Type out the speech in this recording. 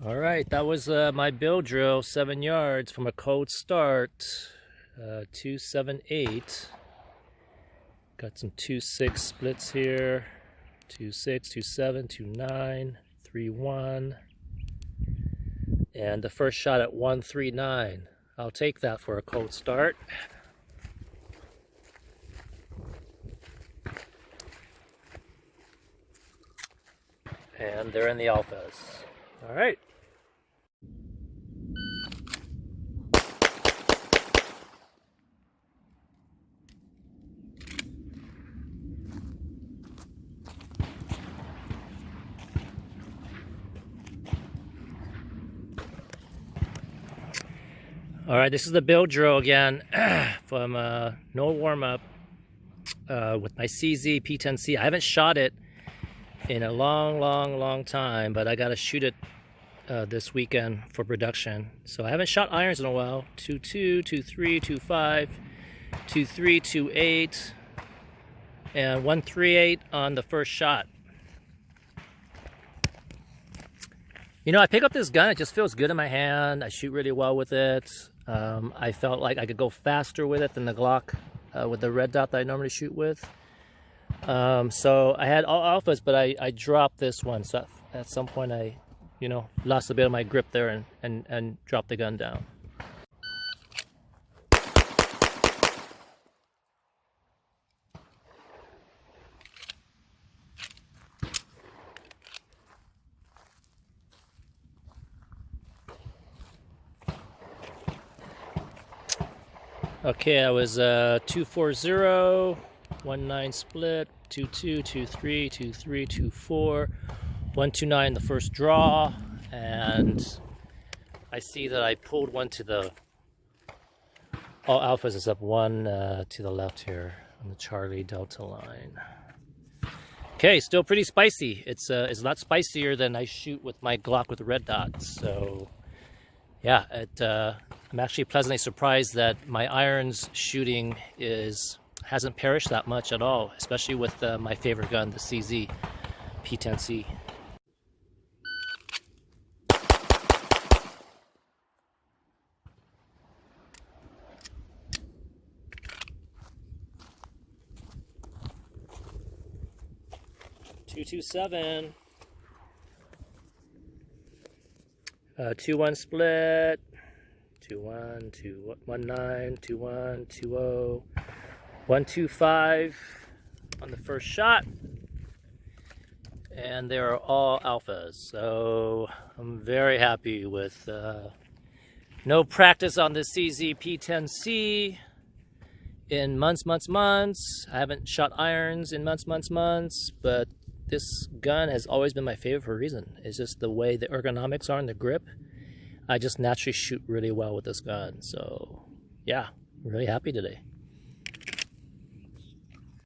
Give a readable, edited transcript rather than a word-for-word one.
All right, that was my bill drill, 7 yards from a cold start, 278. Got some 2-6 splits here, 2-6, 2-7, 2-9, 3-1, and the first shot at 139. I'll take that for a cold start. And they're in the alphas. All right. All right, this is the bill drill again from no warm-up with my CZ P10C. I haven't shot it in a long time, but I got to shoot it this weekend for production. So I haven't shot irons in a while. 2.2, 2.3, 2.5, 2.3, 2.8, and 1.38 on the first shot. You know, I pick up this gun, it just feels good in my hand. I shoot really well with it. I felt like I could go faster with it than the Glock with the red dot that I normally shoot with. So I had all alphas, but I dropped this one. So at some point I, lost a bit of my grip there and dropped the gun down. Okay, I was 240, 1-9 split, 2-2, 2-3, 2-3, 2-4, 1-2-9 the first draw, and I see that I pulled one to the all alphas except one to the left here on the Charlie Delta line. Okay, still pretty spicy. It's a lot spicier than I shoot with my Glock with the red dots. So yeah, I'm actually pleasantly surprised that my irons shooting hasn't perished that much at all, especially with my favorite gun, the CZ P10C. .227, 2-1 split, 2-1, 2-1-9, 2-1, 2-0, 1-2-5 on the first shot, and they are all alphas. So I'm very happy with no practice on the CZ P10C in months. I haven't shot irons in months, but this gun has always been my favorite for a reason. It's just the way the ergonomics are in the grip. I just naturally shoot really well with this gun. So yeah, really happy today.